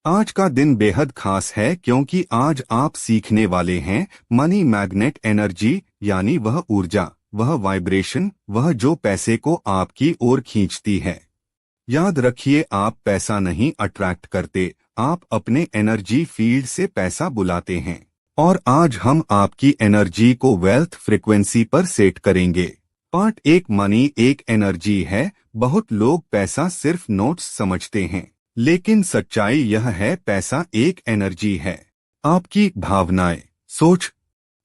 आज का दिन बेहद खास है क्योंकि आज आप सीखने वाले हैं मनी मैग्नेट एनर्जी, यानी वह ऊर्जा, वह वाइब्रेशन, वह जो पैसे को आपकी ओर खींचती है। याद रखिए, आप पैसा नहीं अट्रैक्ट करते, आप अपने एनर्जी फील्ड से पैसा बुलाते हैं। और आज हम आपकी एनर्जी को वेल्थ फ्रिक्वेंसी पर सेट करेंगे। पार्ट एक, मनी एक एनर्जी है। बहुत लोग पैसा सिर्फ नोट्स समझते हैं, लेकिन सच्चाई यह है, पैसा एक एनर्जी है। आपकी भावनाएं, सोच,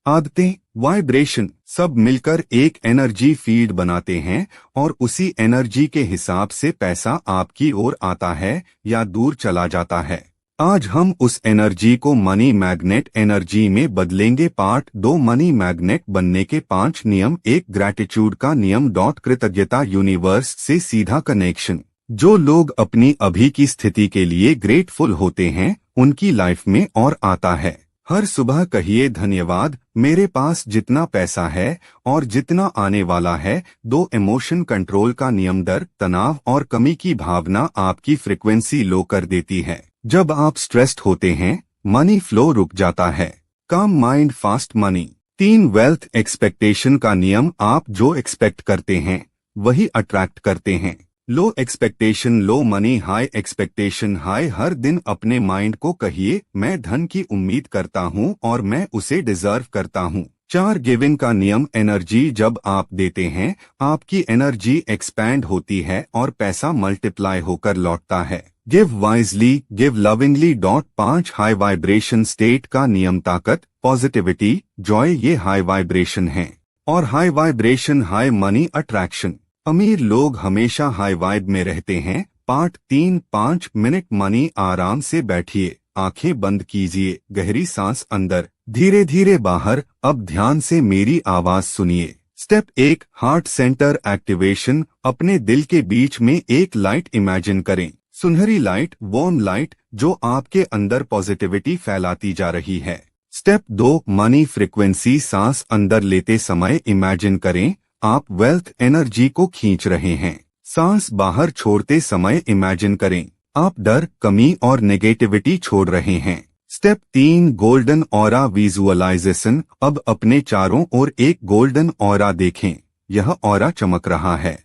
आदतें, वाइब्रेशन सब मिलकर एक एनर्जी फील्ड बनाते हैं और उसी एनर्जी के हिसाब से पैसा आपकी ओर आता है या दूर चला जाता है। आज हम उस एनर्जी को मनी मैग्नेट एनर्जी में बदलेंगे। पार्ट दो, मनी मैग्नेट बनने के 5 नियम। एक, ग्रैटिट्यूड का नियम। कृतज्ञता, यूनिवर्स से सीधा कनेक्शन। जो लोग अपनी अभी की स्थिति के लिए ग्रेटफुल होते हैं, उनकी लाइफ में और आता है। हर सुबह कहिए, धन्यवाद मेरे पास जितना पैसा है और जितना आने वाला है। 2, इमोशन कंट्रोल का नियम। डर, तनाव और कमी की भावना आपकी फ्रिक्वेंसी लो कर देती है। जब आप स्ट्रेस्ड होते हैं, मनी फ्लो रुक जाता है। काम mind, fast money. 3, wealth expectation का नियम। आप जो एक्सपेक्ट करते हैं वही अट्रैक्ट करते हैं। लो एक्सपेक्टेशन लो मनी, हाई एक्सपेक्टेशन हाई। हर दिन अपने माइंड को कहिए, मैं धन की उम्मीद करता हूँ और मैं उसे डिजर्व करता हूँ। 4, गिविंग का नियम। एनर्जी जब आप देते हैं, आपकी एनर्जी एक्सपैंड होती है और पैसा मल्टीप्लाई होकर लौटता है। Give wisely, give lovingly. 5, high vibration state का नियम। ताकत, पॉजिटिविटी, जॉय ये हाई वाइब्रेशन है और high vibration high money attraction. अमीर लोग हमेशा हाई वाइब में रहते हैं। Part 3, 5 minute money. आराम से बैठिए, आंखें बंद कीजिए, गहरी सांस अंदर, धीरे धीरे बाहर। अब ध्यान से मेरी आवाज सुनिए। Step 1, heart centre activation. अपने दिल के बीच में एक लाइट इमेजिन करें, सुनहरी लाइट, वार्म लाइट, जो आपके अंदर पॉजिटिविटी फैलाती जा रही है। Step 2, money frequency. सांस अंदर लेते समय इमेजिन करें आप वेल्थ एनर्जी को खींच रहे हैं। सांस बाहर छोड़ते समय इमेजिन करें आप डर, कमी और नेगेटिविटी छोड़ रहे हैं। Step 3, golden aura visualization. अब अपने चारों ओर एक गोल्डन ऑरा देखें। यह ऑरा चमक रहा है,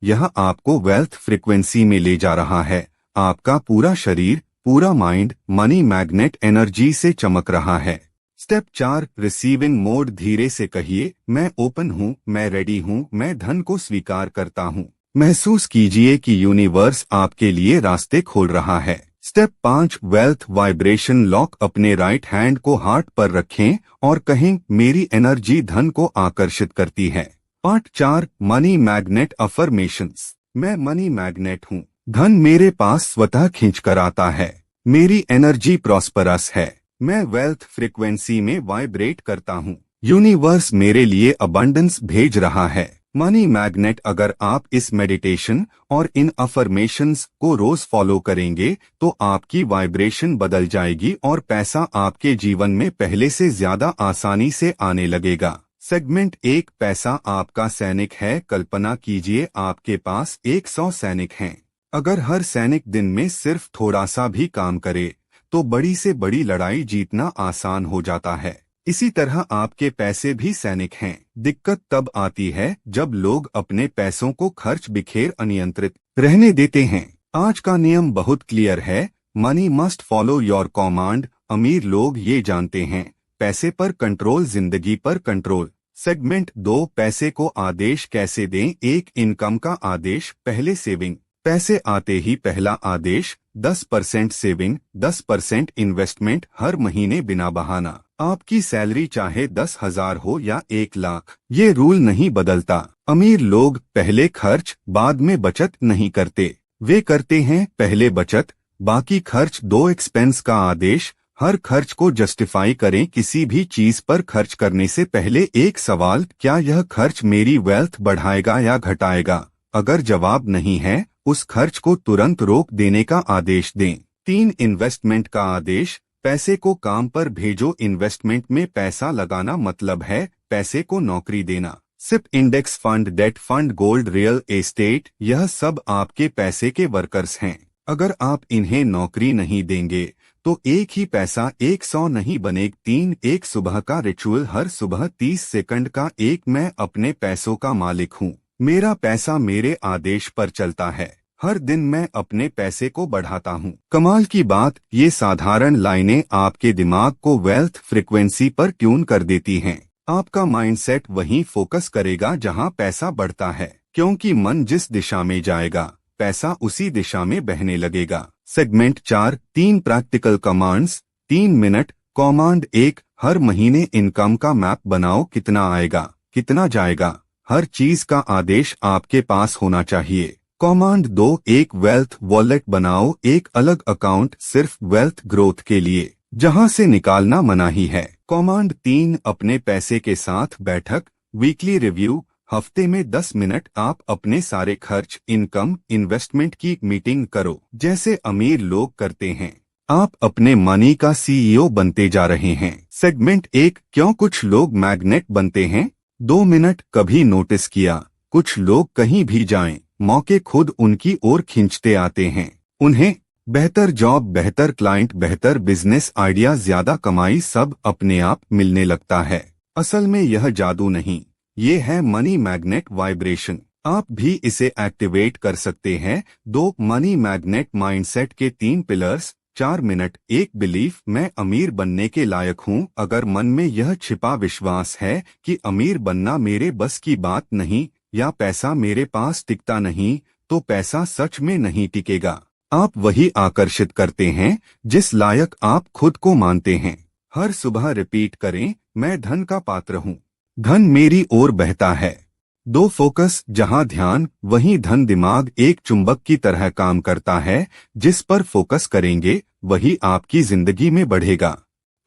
यह आपको वेल्थ फ्रिक्वेंसी में ले जा रहा है। आपका पूरा शरीर, पूरा माइंड मनी मैग्नेट एनर्जी से चमक रहा है। Step 4, receiving mode. धीरे से कहिए, मैं ओपन हूँ, मैं रेडी हूँ, मैं धन को स्वीकार करता हूँ। महसूस कीजिए कि यूनिवर्स आपके लिए रास्ते खोल रहा है। Step 5, wealth vibration lock. अपने राइट हैंड को हार्ट पर रखें और कहें, मेरी एनर्जी धन को आकर्षित करती है। Part 4, money magnet affirmations. मैं मनी मैग्नेट हूँ, धन मेरे पास स्वतः खींच कर आता है। मेरी एनर्जी प्रॉस्परस है, मैं वेल्थ फ्रिक्वेंसी में वाइब्रेट करता हूँ। यूनिवर्स मेरे लिए अबंडेंस भेज रहा है। Money magnet. अगर आप इस मेडिटेशन और इन अफर्मेशंस को रोज फॉलो करेंगे तो आपकी वाइब्रेशन बदल जाएगी और पैसा आपके जीवन में पहले से ज्यादा आसानी से आने लगेगा। सेगमेंट 1, पैसा आपका सैनिक है। कल्पना कीजिए आपके पास 100 सैनिक हैं। अगर हर सैनिक दिन में सिर्फ थोड़ा सा भी काम करे तो बड़ी से बड़ी लड़ाई जीतना आसान हो जाता है। इसी तरह आपके पैसे भी सैनिक हैं। दिक्कत तब आती है जब लोग अपने पैसों को खर्च बिखेर अनियंत्रित रहने देते हैं। आज का नियम बहुत क्लियर है, money must follow your command. अमीर लोग ये जानते हैं, पैसे पर कंट्रोल, जिंदगी पर कंट्रोल। सेगमेंट 2, पैसे को आदेश कैसे दें। एक, इनकम का आदेश। पहले सेविंग। पैसे आते ही पहला आदेश 10% सेविंग, 10% इन्वेस्टमेंट। हर महीने बिना बहाना। आपकी सैलरी चाहे 10,000 हो या 1 लाख, ये रूल नहीं बदलता। अमीर लोग पहले खर्च बाद में बचत नहीं करते, वे करते हैं पहले बचत बाकी खर्च। 2, एक्सपेंस का आदेश। हर खर्च को जस्टिफाई करें। किसी भी चीज पर खर्च करने से पहले एक सवाल, क्या यह खर्च मेरी वेल्थ बढ़ाएगा या घटाएगा। अगर जवाब नहीं है, उस खर्च को तुरंत रोक देने का आदेश दें। 3, इन्वेस्टमेंट का आदेश। पैसे को काम पर भेजो। इन्वेस्टमेंट में पैसा लगाना मतलब है पैसे को नौकरी देना। SIP, index fund, debt fund, gold, real estate, यह सब आपके पैसे के वर्कर्स हैं। अगर आप इन्हें नौकरी नहीं देंगे तो एक ही पैसा 100 नहीं बनेगा। 3 एक सुबह का रिचुअल। हर सुबह 30 सेकंड का एक मैं अपने पैसों का मालिक हूँ। मेरा पैसा मेरे आदेश पर चलता है। हर दिन मैं अपने पैसे को बढ़ाता हूँ। कमाल की बात, ये साधारण लाइनें आपके दिमाग को वेल्थ फ्रीक्वेंसी पर ट्यून कर देती हैं। आपका माइंडसेट वहीं फोकस करेगा जहां पैसा बढ़ता है, क्योंकि मन जिस दिशा में जाएगा पैसा उसी दिशा में बहने लगेगा। Segment 4 3 practical commands 3 minute. Command 1 हर महीने इनकम का मैप बनाओ। कितना आएगा, कितना जाएगा, हर चीज का आदेश आपके पास होना चाहिए। कमांड 2 एक वेल्थ वॉलेट बनाओ। एक अलग अकाउंट सिर्फ वेल्थ ग्रोथ के लिए, जहां से निकालना मनाही है। कमांड 3 अपने पैसे के साथ बैठक वीकली रिव्यू। हफ्ते में 10 मिनट आप अपने सारे खर्च, इनकम, इन्वेस्टमेंट की मीटिंग करो, जैसे अमीर लोग करते हैं। आप अपने मनी का सीईओ बनते जा रहे हैं। सेगमेंट 1 क्यों कुछ लोग मैग्नेट बनते हैं। 2 मिनट कभी नोटिस किया, कुछ लोग कहीं भी जाएं, मौके खुद उनकी ओर खींचते आते हैं। उन्हें बेहतर जॉब, बेहतर क्लाइंट, बेहतर बिजनेस आइडिया, ज्यादा कमाई, सब अपने आप मिलने लगता है। असल में यह जादू नहीं, ये है मनी मैग्नेट वाइब्रेशन। आप भी इसे एक्टिवेट कर सकते हैं। 2 मनी मैग्नेट माइंडसेट के 3 पिलर्स। 4 मिनट 1 बिलीफ मैं अमीर बनने के लायक हूँ। अगर मन में यह छिपा विश्वास है कि अमीर बनना मेरे बस की बात नहीं या पैसा मेरे पास टिकता नहीं, तो पैसा सच में नहीं टिकेगा। आप वही आकर्षित करते हैं जिस लायक आप खुद को मानते हैं। हर सुबह रिपीट करें, मैं धन का पात्र हूँ, धन मेरी ओर बहता है। 2 फोकस जहां ध्यान वहीं धन। दिमाग एक चुंबक की तरह काम करता है, जिस पर फोकस करेंगे वही आपकी जिंदगी में बढ़ेगा।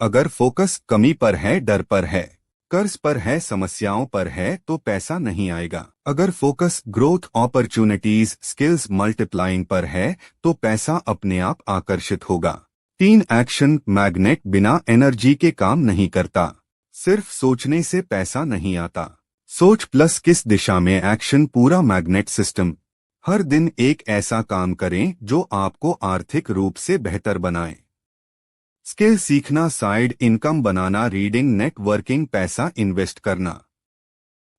अगर फोकस कमी पर है, डर पर है, कर्ज पर है, समस्याओं पर है, तो पैसा नहीं आएगा। अगर focus growth, opportunities, skills multiplying पर है, तो पैसा अपने आप आकर्षित होगा। 3 एक्शन मैग्नेट बिना एनर्जी के काम नहीं करता। सिर्फ सोचने से पैसा नहीं आता, सोच प्लस किस दिशा में एक्शन पूरा मैग्नेट सिस्टम। हर दिन एक ऐसा काम करें जो आपको आर्थिक रूप से बेहतर बनाए। स्किल सीखना, साइड इनकम बनाना, रीडिंग, नेटवर्किंग, पैसा इन्वेस्ट करना,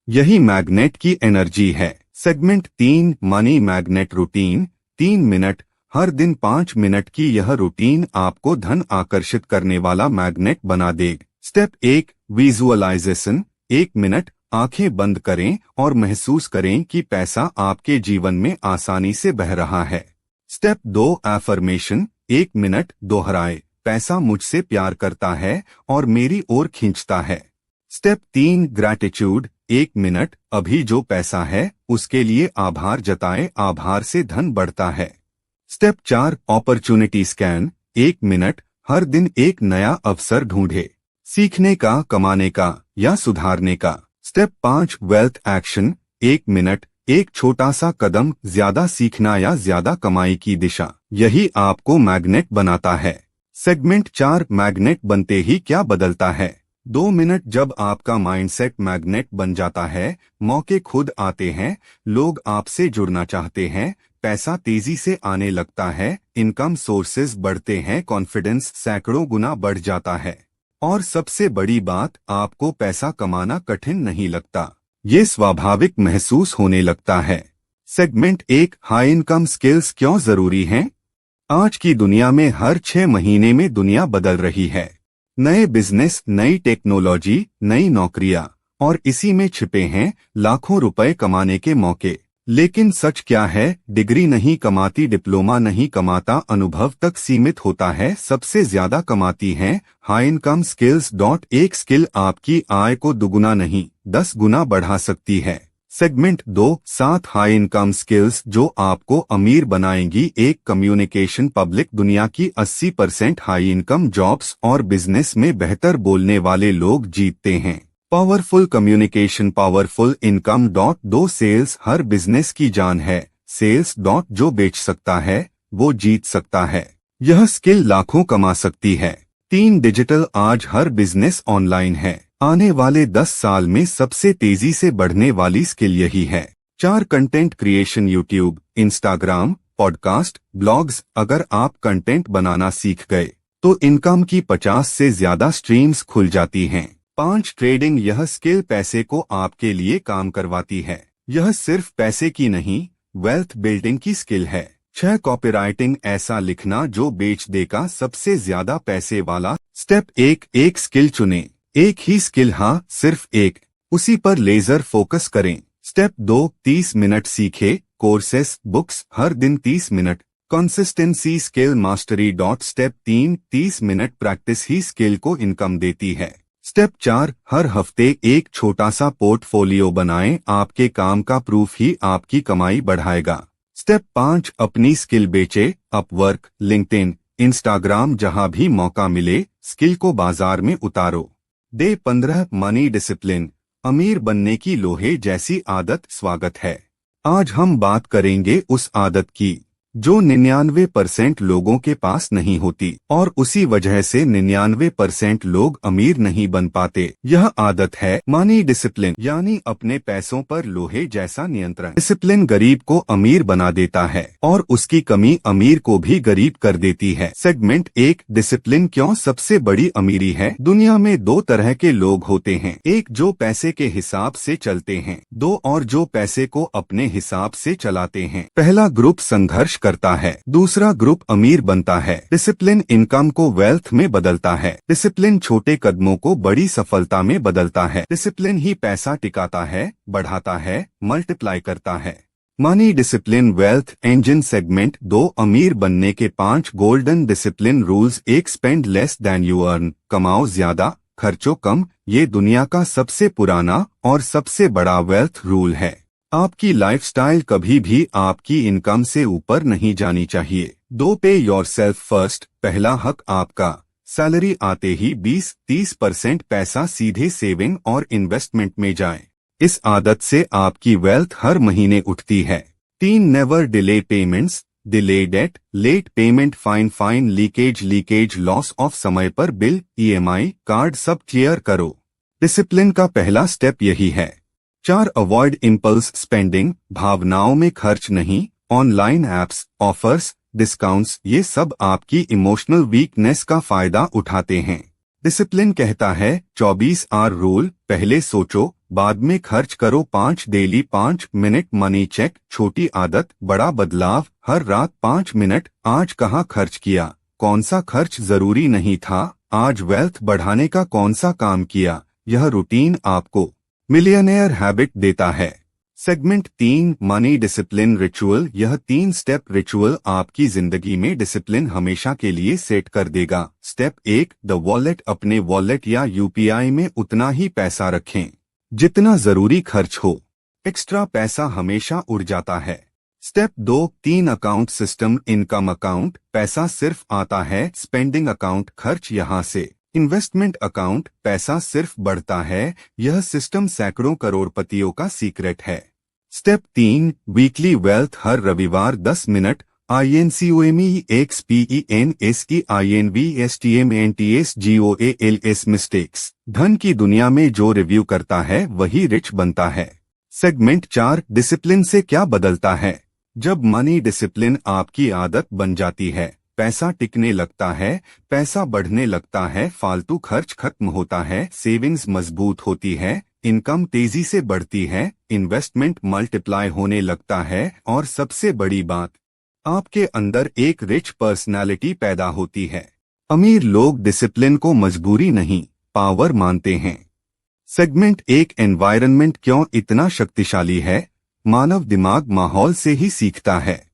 यही मैग्नेट की एनर्जी है। Segment 3 money magnet routine 3 minute. हर दिन 5 मिनट की यह रूटीन आपको धन आकर्षित करने वाला मैग्नेट बना देगा। स्टेप 1 विजुअलाइजेशन 1 मिनट आंखें बंद करें और महसूस करें कि पैसा आपके जीवन में आसानी से बह रहा है। स्टेप 2 एफर्मेशन 1 मिनट दोहराए, पैसा मुझसे प्यार करता है और मेरी ओर खींचता है। स्टेप 3 ग्रैटिट्यूड 1 मिनट अभी जो पैसा है उसके लिए आभार जताएं, आभार से धन बढ़ता है। स्टेप 4 अपॉर्चुनिटी स्कैन 1 मिनट हर दिन एक नया अवसर ढूंढे, सीखने का, कमाने का या सुधारने का। स्टेप 5 वेल्थ एक्शन 1 मिनट एक छोटा सा कदम, ज्यादा सीखना या ज्यादा कमाई की दिशा, यही आपको मैग्नेट बनाता है। सेगमेंट 4 मैग्नेट बनते ही क्या बदलता है। 2 मिनट जब आपका माइंडसेट मैग्नेट बन जाता है, मौके खुद आते हैं, लोग आपसे जुड़ना चाहते हैं, पैसा तेजी से आने लगता है, इनकम सोर्सेज बढ़ते हैं, कॉन्फिडेंस सैकड़ों गुना बढ़ जाता है। और सबसे बड़ी बात, आपको पैसा कमाना कठिन नहीं लगता, ये स्वाभाविक महसूस होने लगता है। सेगमेंट 1 हाई इनकम स्किल्स क्यों जरूरी हैं। आज की दुनिया में हर 6 महीने में दुनिया बदल रही है। नए बिजनेस, नई टेक्नोलॉजी, नई नौकरियां, और इसी में छिपे हैं लाखों रुपए कमाने के मौके। लेकिन सच क्या है, डिग्री नहीं कमाती, डिप्लोमा नहीं कमाता, अनुभव तक सीमित होता है। सबसे ज्यादा कमाती हैं हाई इनकम स्किल्स। एक स्किल आपकी आय को दुगुना नहीं 10 गुना बढ़ा सकती है। सेगमेंट 2 7 हाई इनकम स्किल्स जो आपको अमीर बनाएंगी। 1 कम्युनिकेशन, पब्लिक दुनिया की 80% हाई इनकम जॉब्स और बिजनेस में बेहतर बोलने वाले लोग जीतते हैं। Powerful communication, powerful income. 2 sales हर बिजनेस की जान है। सेल्स जो बेच सकता है वो जीत सकता है, यह स्किल लाखों कमा सकती है। 3 डिजिटल, आज हर बिजनेस ऑनलाइन है, आने वाले 10 साल में सबसे तेजी से बढ़ने वाली स्किल यही है। 4 content creation, YouTube, Instagram, podcast, blogs. अगर आप कंटेंट बनाना सीख गए तो इनकम की 50 से ज्यादा स्ट्रीम्स खुल जाती हैं। 5 ट्रेडिंग। यह स्किल पैसे को आपके लिए काम करवाती है। यह सिर्फ पैसे की नहीं, वेल्थ बिल्डिंग की स्किल है। 6 कॉपीराइटिंग। ऐसा लिखना जो बेच देगा सबसे ज्यादा पैसे वाला। स्टेप 1, एक स्किल चुनें। एक ही स्किल, हाँ सिर्फ एक, उसी पर लेजर फोकस करें। स्टेप 2, 30 मिनट सीखे। कोर्सेस, बुक्स, हर दिन 30 minute. Consistency skill mastery. Step 3, 30 minute practice ही स्किल को इनकम देती है। स्टेप 4, हर हफ्ते एक छोटा सा पोर्टफोलियो बनाएं। आपके काम का प्रूफ ही आपकी कमाई बढ़ाएगा। स्टेप 5, अपनी स्किल बेचे। अपवर्क, लिंक्डइन, इंस्टाग्राम, जहां भी मौका मिले स्किल को बाजार में उतारो। Day 15, money discipline. अमीर बनने की लोहे जैसी आदत। स्वागत है। आज हम बात करेंगे उस आदत की जो 99% लोगों के पास नहीं होती, और उसी वजह से 99% लोग अमीर नहीं बन पाते। यह आदत है मनी डिसिप्लिन, यानी अपने पैसों पर लोहे जैसा नियंत्रण। डिसिप्लिन गरीब को अमीर बना देता है और उसकी कमी अमीर को भी गरीब कर देती है। सेगमेंट 1, डिसिप्लिन क्यों सबसे बड़ी अमीरी है। दुनिया में 2 तरह के लोग होते हैं, एक जो पैसे के हिसाब से चलते हैं, 2 और जो पैसे को अपने हिसाब से चलाते हैं। पहला ग्रुप संघर्ष करता है, दूसरा ग्रुप अमीर बनता है। डिसिप्लिन इनकम को वेल्थ में बदलता है। डिसिप्लिन छोटे कदमों को बड़ी सफलता में बदलता है। डिसिप्लिन ही पैसा टिकाता है, बढ़ाता है, मल्टीप्लाई करता है। Money discipline wealth engine. Segment 2, अमीर बनने के 5 golden discipline rules. 1, spend less than you earn. कमाओ ज्यादा, खर्चो कम। ये दुनिया का सबसे पुराना और सबसे बड़ा वेल्थ रूल है। आपकी लाइफस्टाइल कभी भी आपकी इनकम से ऊपर नहीं जानी चाहिए। 2, पे योरसेल्फ फर्स्ट। पहला हक आपका। सैलरी आते ही 20-30% पैसा सीधे सेविंग और इन्वेस्टमेंट में जाए। इस आदत से आपकी वेल्थ हर महीने उठती है। 3, never delay payments. Delay date, late payment, fine, leakage, loss of समय पर बिल, EMI, कार्ड सब क्लियर करो। डिसिप्लिन का पहला स्टेप यही है। 4, अवॉइड इम्पल्स स्पेंडिंग। भावनाओं में खर्च नहीं। ऑनलाइन एप्स, ऑफर्स, डिस्काउंट्स, ये सब आपकी इमोशनल वीकनेस का फायदा उठाते हैं। डिसिप्लिन कहता है 24 आवर रूल। पहले सोचो, बाद में खर्च करो। 5, डेली 5 मिनट मनी चेक। छोटी आदत, बड़ा बदलाव। हर रात 5 मिनट। आज कहाँ खर्च किया, कौन सा खर्च जरूरी नहीं था, आज वेल्थ बढ़ाने का कौन सा काम किया। यह रूटीन आपको मिलियनेयर हैबिट देता है। Segment 3, money discipline ritual. यह 3 स्टेप रिचुअल आपकी जिंदगी में डिसिप्लिन हमेशा के लिए सेट कर देगा। Step 1, the wallet. अपने वॉलेट या UPI में उतना ही पैसा रखें जितना जरूरी खर्च हो। एक्स्ट्रा पैसा हमेशा उड़ जाता है। Step 2, 3 account system. Income account, पैसा सिर्फ आता है। स्पेंडिंग अकाउंट, खर्च यहाँ से। इन्वेस्टमेंट अकाउंट, पैसा सिर्फ बढ़ता है। यह सिस्टम सैकड़ों करोड़पतियों का सीक्रेट है। Step 3, weekly wealth. हर रविवार 10 मिनट। INCOMEXPENSEINVESTMENTSGOALS mistakes. धन की दुनिया में जो रिव्यू करता है वही रिच बनता है। सेगमेंट 4, डिसिप्लिन से क्या बदलता है। जब मनी डिसिप्लिन आपकी आदत बन जाती है, पैसा टिकने लगता है, पैसा बढ़ने लगता है, फालतू खर्च खत्म होता है, सेविंग्स मजबूत होती है, इनकम तेजी से बढ़ती है, इन्वेस्टमेंट मल्टीप्लाई होने लगता है, और सबसे बड़ी बात, आपके अंदर एक रिच पर्सनालिटी पैदा होती है। अमीर लोग डिसिप्लिन को मजबूरी नहीं, पावर मानते हैं। सेगमेंट 1, एनवायरनमेंट क्यों इतना शक्तिशाली है। मानव दिमाग माहौल से ही सीखता है।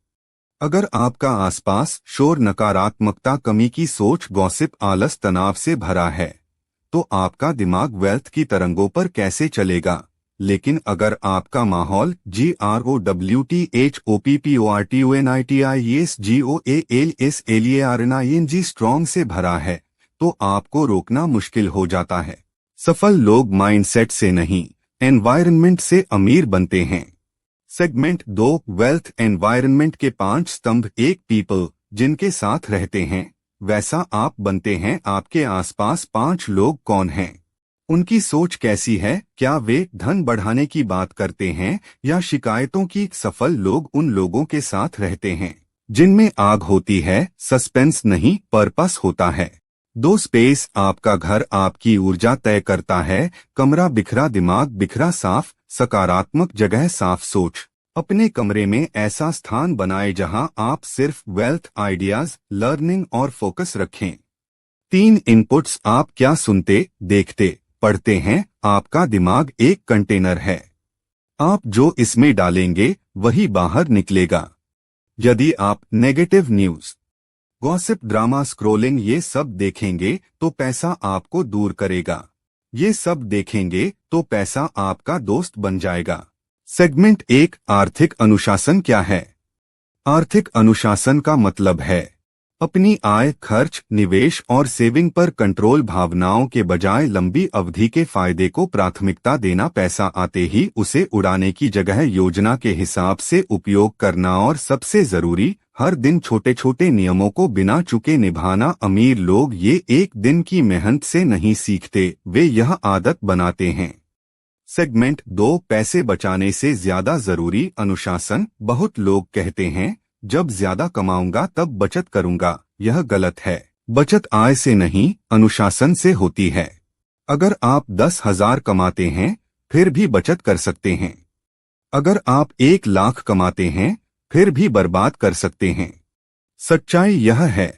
अगर आपका आसपास शोर, नकारात्मकता, कमी की सोच, गॉसिप, आलस, तनाव से भरा है, तो आपका दिमाग वेल्थ की तरंगों पर कैसे चलेगा। लेकिन अगर आपका माहौल GROWTHOPPORTONITIESGOALSLARNING स्ट्रॉन्ग से भरा है, तो आपको रोकना मुश्किल हो जाता है। सफल लोग माइंडसेट से नहीं, एनवायरनमेंट से अमीर बनते हैं। सेगमेंट 2, वेल्थ एनवायरनमेंट के 5 स्तंभ। 1, पीपल। जिनके साथ रहते हैं वैसा आप बनते हैं। आपके आसपास 5 लोग कौन हैं, उनकी सोच कैसी है, क्या वे धन बढ़ाने की बात करते हैं या शिकायतों की। सफल लोग उन लोगों के साथ रहते हैं जिनमें आग होती है, सस्पेंस नहीं पर्पस होता है। 2 स्पेस आपका घर आपकी ऊर्जा तय करता है। कमरा बिखरा, दिमाग बिखरा, साफ सकारात्मक जगह, साफ सोच। अपने कमरे में ऐसा स्थान बनाएं जहां आप सिर्फ वेल्थ, आइडियाज, लर्निंग और फोकस रखें। 3 इनपुट्स आप क्या सुनते, देखते, पढ़ते हैं। आपका दिमाग एक कंटेनर है। आप जो इसमें डालेंगे वही बाहर निकलेगा। यदि आप negative news, gossip, drama, scrolling ये सब देखेंगे तो पैसा आपको दूर करेगा। ये सब देखेंगे तो पैसा आपका दोस्त बन जाएगा। सेगमेंट 1, आर्थिक अनुशासन क्या है? आर्थिक अनुशासन का मतलब है अपनी आय, खर्च, निवेश और सेविंग पर कंट्रोल, भावनाओं के बजाय लंबी अवधि के फायदे को प्राथमिकता देना, पैसा आते ही उसे उड़ाने की जगह योजना के हिसाब से उपयोग करना और सबसे जरूरी, हर दिन छोटे छोटे नियमों को बिना चूके निभाना। अमीर लोग ये एक दिन की मेहनत से नहीं सीखते, वे यह आदत बनाते हैं। सेगमेंट 2, पैसे बचाने से ज्यादा जरूरी अनुशासन। बहुत लोग कहते हैं जब ज्यादा कमाऊंगा तब बचत करूंगा। यह गलत है। बचत आय से नहीं, अनुशासन से होती है। अगर आप 10,000 कमाते हैं फिर भी बचत कर सकते हैं। अगर आप 1 लाख कमाते हैं फिर भी बर्बाद कर सकते हैं। सच्चाई यह है,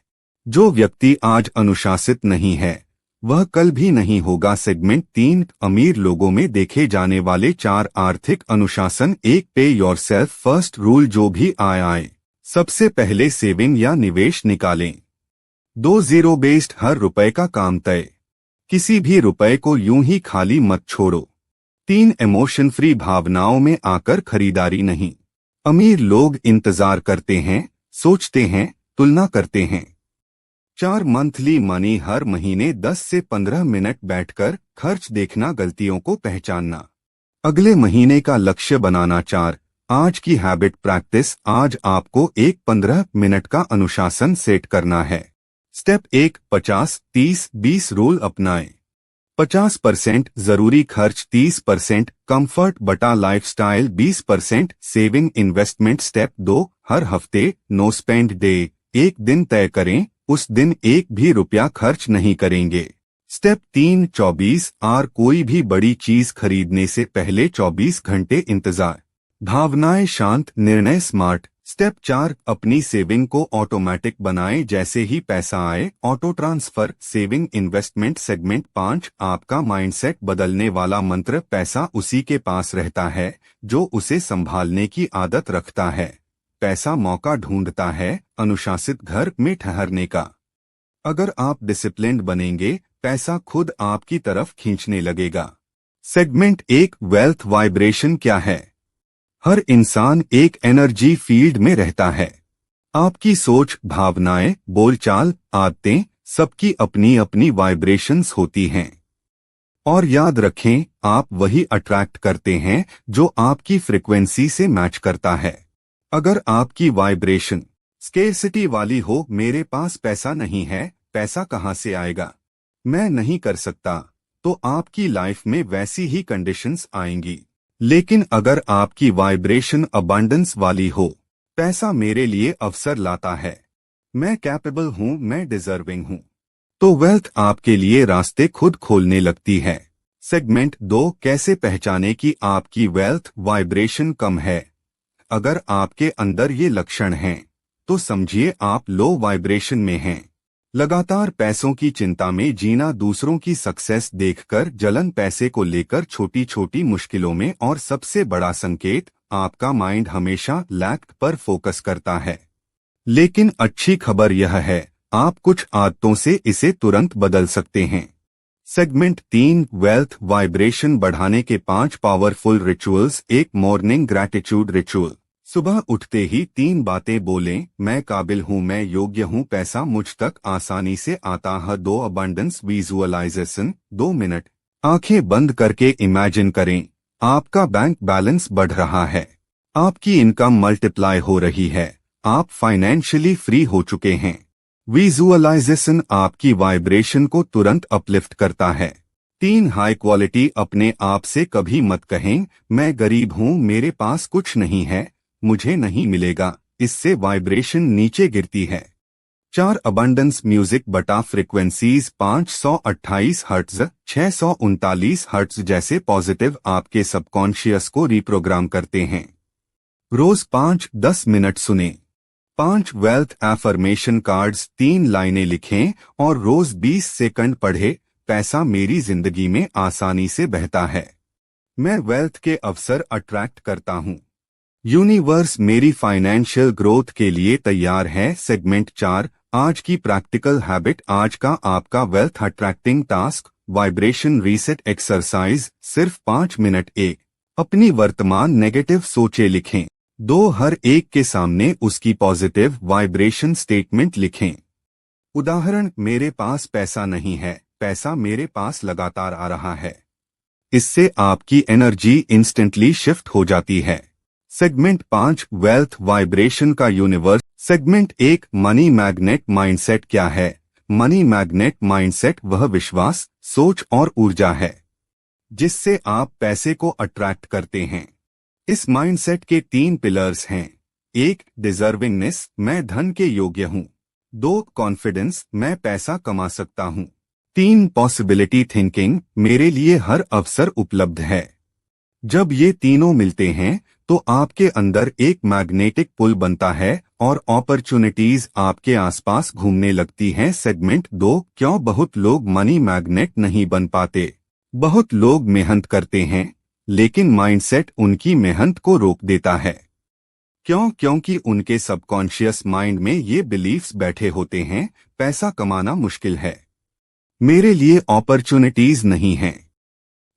जो व्यक्ति आज अनुशासित नहीं है वह कल भी नहीं होगा। सेगमेंट 3, अमीर लोगों में देखे जाने वाले 4 आर्थिक अनुशासन। 1, पे योरसेल्फ फर्स्ट रूल, जो भी आए सबसे पहले सेविंग या निवेश निकालें। 2, जीरो बेस्ड, हर रुपए का काम तय, किसी भी रुपए को यूं ही खाली मत छोड़ो। 3, इमोशन फ्री, भावनाओं में आकर खरीदारी नहीं। अमीर लोग इंतजार करते हैं, सोचते हैं, तुलना करते हैं। 4, मंथली मनी, हर महीने 10 से 15 मिनट बैठकर खर्च देखना, गलतियों को पहचानना, अगले महीने का लक्ष्य बनाना। 4, आज की हैबिट प्रैक्टिस, आज आपको एक 15 मिनट का अनुशासन सेट करना है। स्टेप 1, 50-30-20 रूल अपनाएं। 50% जरूरी खर्च, 30% कंफर्ट बटा लाइफस्टाइल, 20% सेविंग इन्वेस्टमेंट। स्टेप 2, हर हफ्ते नो स्पेंड डे, एक दिन तय करें, उस दिन एक भी रुपया खर्च नहीं करेंगे। स्टेप 3, 24 आवर, कोई भी बड़ी चीज खरीदने से पहले 24 घंटे इंतजार, भावनाएं शांत, निर्णय स्मार्ट। स्टेप 4, अपनी सेविंग को ऑटोमेटिक बनाएं, जैसे ही पैसा आए auto transfer, saving investment. Segment 5, आपका माइंडसेट बदलने वाला मंत्र, पैसा उसी के पास रहता है जो उसे संभालने की आदत रखता है। पैसा मौका ढूंढता है, अनुशासित घर में ठहरने का। अगर आप डिसिप्लिन्ड बनेंगे, पैसा खुद आपकी तरफ खींचने लगेगा। सेगमेंट 1, वेल्थ वाइब्रेशन क्या है? हर इंसान एक एनर्जी फील्ड में रहता है। आपकी सोच, भावनाएं, बोलचाल, आदतें, सबकी अपनी अपनी वाइब्रेशंस होती हैं। और याद रखें, आप वही अट्रैक्ट करते हैं जो आपकी फ्रिक्वेंसी से मैच करता है। अगर आपकी वाइब्रेशन स्केर्सिटी वाली हो, मेरे पास पैसा नहीं है, पैसा कहां से आएगा, मैं नहीं कर सकता, तो आपकी लाइफ में वैसी ही कंडीशंस आएंगी। लेकिन अगर आपकी वाइब्रेशन अबंडेंस वाली हो, पैसा मेरे लिए अवसर लाता है, मैं कैपेबल हूं, मैं डिजर्विंग हूं, तो वेल्थ आपके लिए रास्ते खुद खोलने लगती है। सेगमेंट 2, कैसे पहचाने कि आपकी वेल्थ वाइब्रेशन कम है? अगर आपके अंदर ये लक्षण हैं, तो समझिए आप लो वाइब्रेशन में हैं। लगातार पैसों की चिंता में जीना, दूसरों की सक्सेस देखकर जलन, पैसे को लेकर छोटी छोटी मुश्किलों में, और सबसे बड़ा संकेत, आपका माइंड हमेशा लैक पर फोकस करता है। लेकिन अच्छी खबर यह है, आप कुछ आदतों से इसे तुरंत बदल सकते हैं। सेगमेंट 3, वेल्थ वाइब्रेशन बढ़ाने के 5 powerful rituals. 1, morning gratitude ritual, सुबह उठते ही 3 बातें बोलें, मैं काबिल हूँ, मैं योग्य हूँ, पैसा मुझ तक आसानी से आता है। 2, अबंडेंस विजुअलाइजेशन, 2 मिनट आंखें बंद करके इमेजिन करें, आपका बैंक बैलेंस बढ़ रहा है, आपकी इनकम मल्टीप्लाई हो रही है, आप फाइनेंशियली फ्री हो चुके हैं। विजुअलाइजेशन आपकी वाइब्रेशन को तुरंत अपलिफ्ट करता है। 3, हाई क्वालिटी, अपने आप से कभी मत कहें, मैं गरीब हूँ, मेरे पास कुछ नहीं है, मुझे नहीं मिलेगा। इससे वाइब्रेशन नीचे गिरती है। 4 अबंडेंस म्यूजिक बटा फ्रिक्वेंसीज 528 हर्ट्ज 639 हर्ट्ज जैसे पॉजिटिव आपके सबकॉन्शियस को रिप्रोग्राम करते हैं। रोज 5-10 मिनट सुने। 5 वेल्थ एफर्मेशन कार्ड्स 3 लाइनें लिखें और रोज 20 सेकंड पढ़े। पैसा मेरी जिंदगी में आसानी से बहता है। मैं वेल्थ के अवसर अट्रैक्ट करता हूँ। यूनिवर्स मेरी फाइनेंशियल ग्रोथ के लिए तैयार है। सेगमेंट 4 आज की प्रैक्टिकल हैबिट। आज का आपका wealth attracting task vibration reset exercise. सिर्फ 5 मिनट। 1 अपनी वर्तमान नेगेटिव सोचें लिखें। 2 हर एक के सामने उसकी पॉजिटिव वाइब्रेशन स्टेटमेंट लिखें। उदाहरण, मेरे पास पैसा नहीं है, पैसा मेरे पास लगातार आ रहा है। इससे आपकी एनर्जी इंस्टेंटली शिफ्ट हो जाती है। सेगमेंट 5 वेल्थ वाइब्रेशन का universe. Segment 1 money magnet mindset क्या है? मनी मैग्नेट माइंडसेट वह विश्वास, सोच और ऊर्जा है जिससे आप पैसे को अट्रैक्ट करते हैं। इस माइंडसेट के 3 पिलर्स हैं। 1 डिजर्विंगनेस, मैं धन के योग्य हूँ। 2 कॉन्फिडेंस, मैं पैसा कमा सकता हूँ। 3 पॉसिबिलिटी थिंकिंग, मेरे लिए हर अवसर उपलब्ध है। जब ये तीनों मिलते हैं तो आपके अंदर एक मैग्नेटिक पुल बनता है और अपॉर्चुनिटीज आपके आसपास घूमने लगती हैं। सेगमेंट 2 क्यों बहुत लोग मनी मैग्नेट नहीं बन पाते? बहुत लोग मेहनत करते हैं लेकिन माइंडसेट उनकी मेहनत को रोक देता है। क्यों? क्योंकि उनके सबकॉन्शियस माइंड में ये बिलीफ्स बैठे होते हैं, पैसा कमाना मुश्किल है, मेरे लिए अपॉर्चुनिटीज नहीं हैं,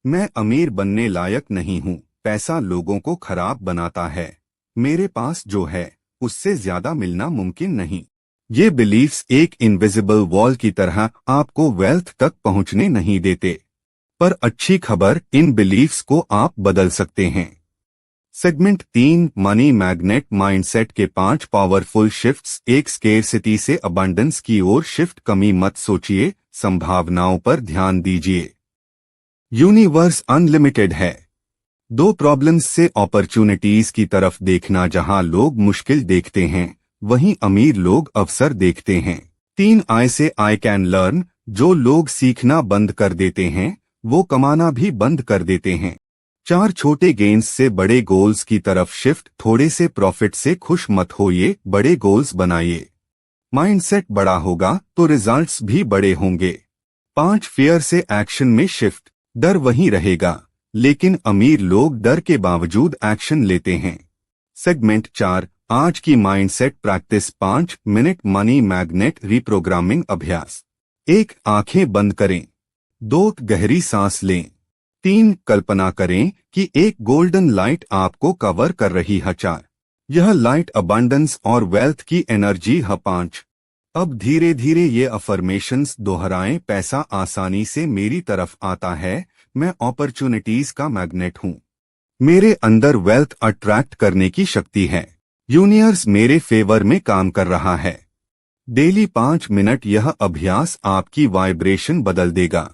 मैं अमीर बनने लायक नहीं हूँ, पैसा लोगों को खराब बनाता है, मेरे पास जो है उससे ज्यादा मिलना मुमकिन नहीं। ये बिलीफ्स एक इनविजिबल वॉल की तरह आपको वेल्थ तक पहुंचने नहीं देते। पर अच्छी खबर, इन बिलीफ्स को आप बदल सकते हैं। सेगमेंट 3 मनी मैग्नेट माइंडसेट के 5 पावरफुल शिफ्ट्स। 1 स्केर्सिटी से अबंडेंस की ओर शिफ्ट। कमी मत सोचिए, संभावनाओं पर ध्यान दीजिए। यूनिवर्स अनलिमिटेड है। 2 प्रॉब्लम्स से अपॉर्चुनिटीज की तरफ देखना। जहां लोग मुश्किल देखते हैं वहीं अमीर लोग अवसर देखते हैं। 3 आई से आई कैन लर्न, जो लोग सीखना बंद कर देते हैं वो कमाना भी बंद कर देते हैं। 4 छोटे गेन्स से बड़े गोल्स की तरफ शिफ्ट। थोड़े से प्रॉफिट से खुश मत होइए, बड़े गोल्स बनाइए। माइंडसेट बड़ा होगा तो रिजल्ट्स भी बड़े होंगे। 5 फियर से एक्शन में शिफ्ट। डर वहीं रहेगा लेकिन अमीर लोग डर के बावजूद एक्शन लेते हैं। सेगमेंट 4 आज की mindset practice. 5 minute money magnet reprogramming अभ्यास। 1 आंखें बंद करें। 2 गहरी सांस लें। 3 कल्पना करें कि एक गोल्डन लाइट आपको कवर कर रही है। 4 यह लाइट अबंडेंस और वेल्थ की एनर्जी है। 5 अब धीरे धीरे ये अफर्मेशंस दोहराएं। पैसा आसानी से मेरी तरफ आता है, मैं अपॉर्चुनिटीज का मैग्नेट हूँ, मेरे अंदर वेल्थ अट्रैक्ट करने की शक्ति है, यूनिवर्स मेरे फेवर में काम कर रहा है। डेली 5 मिनट यह अभ्यास आपकी वाइब्रेशन बदल देगा।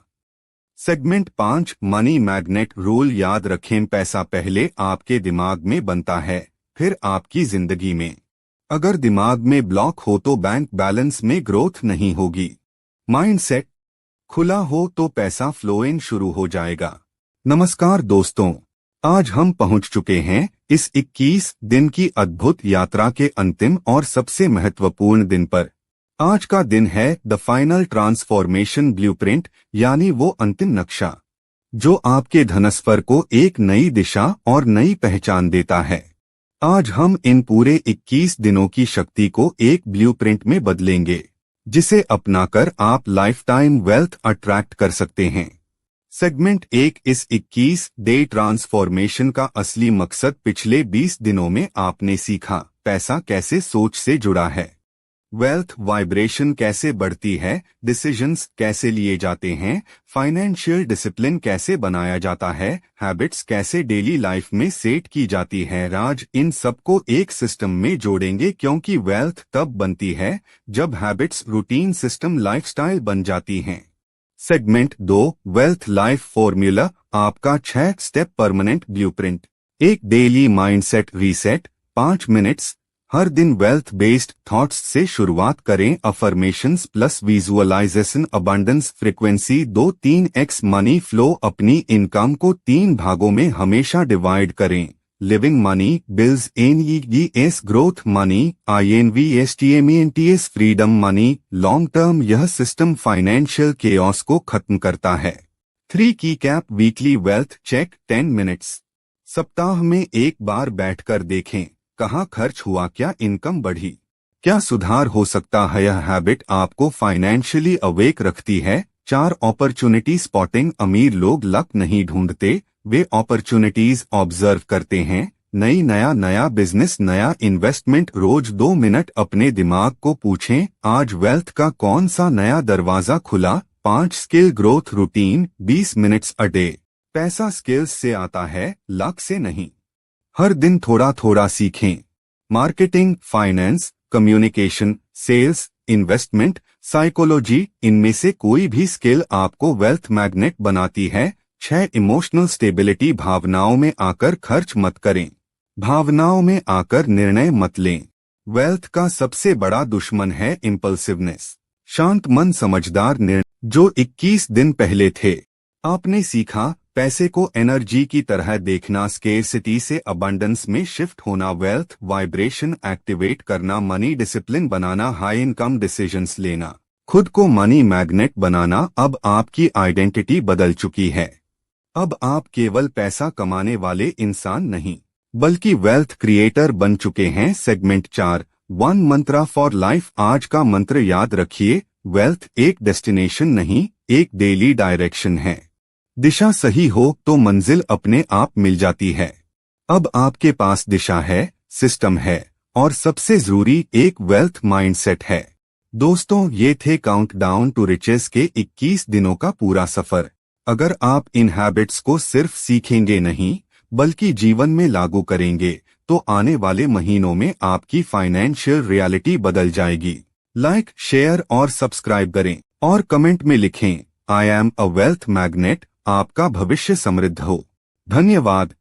सेगमेंट 5 मनी मैग्नेट रूल याद रखें। पैसा पहले आपके दिमाग में बनता है, फिर आपकी जिंदगी में। अगर दिमाग में ब्लॉक हो तो बैंक बैलेंस में ग्रोथ नहीं होगी। माइंडसेट खुला हो तो पैसा फ्लोइंग शुरू हो जाएगा। नमस्कार दोस्तों, आज हम पहुंच चुके हैं इस 21 दिन की अद्भुत यात्रा के अंतिम और सबसे महत्वपूर्ण दिन पर। आज का दिन है द फाइनल ट्रांसफॉर्मेशन ब्लूप्रिंट, यानी वो अंतिम नक्शा जो आपके धनस्फर को एक नई दिशा और नई पहचान देता है। आज हम इन पूरे 21 दिनों की शक्ति को एक ब्लूप्रिंट में बदलेंगे जिसे अपनाकर आप लाइफ टाइम वेल्थ अट्रैक्ट कर सकते हैं। सेगमेंट 1 इस 21 डे ट्रांसफॉर्मेशन का असली मकसद। पिछले 20 दिनों में आपने सीखा पैसा कैसे सोच से जुड़ा है, वेल्थ वाइब्रेशन कैसे बढ़ती है, डिसीजंस कैसे लिए जाते हैं, फाइनेंशियल डिसिप्लिन कैसे बनाया जाता है, हैबिट्स कैसे डेली लाइफ में सेट की जाती है। आज इन सबको एक सिस्टम में जोड़ेंगे क्योंकि वेल्थ तब बनती है जब हैबिट्स रूटीन सिस्टम लाइफस्टाइल बन जाती हैं। सेगमेंट 2 वेल्थ लाइफ फॉर्मूला, आपका 6 step permanent blueprint. 1 daily mindset reset. 5 minutes हर दिन वेल्थ बेस्ड थॉट्स से शुरुआत करें। Affirmations plus visualization abundance frequency 2-3x money flow. अपनी इनकम को 3 भागों में हमेशा डिवाइड करें। Living money, bills, needs, growth money, INVESTMENTS, freedom money, long term. यह सिस्टम फाइनेंशियल केओस को खत्म करता है। 3 की cap weekly wealth check 10 minutes. सप्ताह में एक बार बैठकर देखें कहाँ खर्च हुआ, क्या इनकम बढ़ी, क्या सुधार हो सकता है। यह हैबिट आपको फाइनेंशियली अवेक रखती है। 4 अपॉर्चुनिटी स्पॉटिंग। अमीर लोग लक नहीं ढूंढते, वे अपॉर्चुनिटीज ऑब्जर्व करते हैं। नया बिजनेस, नया इन्वेस्टमेंट। रोज 2 मिनट अपने दिमाग को पूछें, आज वेल्थ का कौन सा नया दरवाजा खुला। 5 skill growth routine 20 minutes a day. पैसा स्किल्स से आता है, लक से नहीं। हर दिन थोड़ा थोड़ा सीखें। Marketing, finance, communication, sales, investment, psychology. इनमें से कोई भी स्किल आपको वेल्थ मैग्नेट बनाती है। 6 इमोशनल स्टेबिलिटी। भावनाओं में आकर खर्च मत करें, भावनाओं में आकर निर्णय मत लें। वेल्थ का सबसे बड़ा दुश्मन है इम्पल्सिवनेस। शांत मन समझदार निर्णय। जो 21 दिन पहले थे, आपने सीखा पैसे को एनर्जी की तरह देखना, स्केर्सिटी से अबंडेंस में शिफ्ट होना, वेल्थ वाइब्रेशन एक्टिवेट करना, मनी डिसिप्लिन बनाना, हाई इनकम डिसीजंस लेना, खुद को मनी मैग्नेट बनाना। अब आपकी आइडेंटिटी बदल चुकी है। अब आप केवल पैसा कमाने वाले इंसान नहीं, बल्कि वेल्थ क्रिएटर बन चुके हैं। Segment 4, 1 Mantra for life. आज का मंत्र याद रखिए, वेल्थ एक डेस्टिनेशन नहीं, एक डेली डायरेक्शन है। दिशा सही हो तो मंजिल अपने आप मिल जाती है। अब आपके पास दिशा है, सिस्टम है और सबसे जरूरी एक वेल्थ माइंडसेट है। दोस्तों, ये थे काउंटडाउन टू रिचेस के 21 दिनों का पूरा सफर। अगर आप इन हैबिट्स को सिर्फ सीखेंगे नहीं, बल्कि जीवन में लागू करेंगे, तो आने वाले महीनों में आपकी फाइनेंशियल रियलिटी बदल जाएगी। लाइक, शेयर और सब्सक्राइब करें और कमेंट में लिखें, I am a wealth magnet. आपका भविष्य समृद्ध हो। धन्यवाद।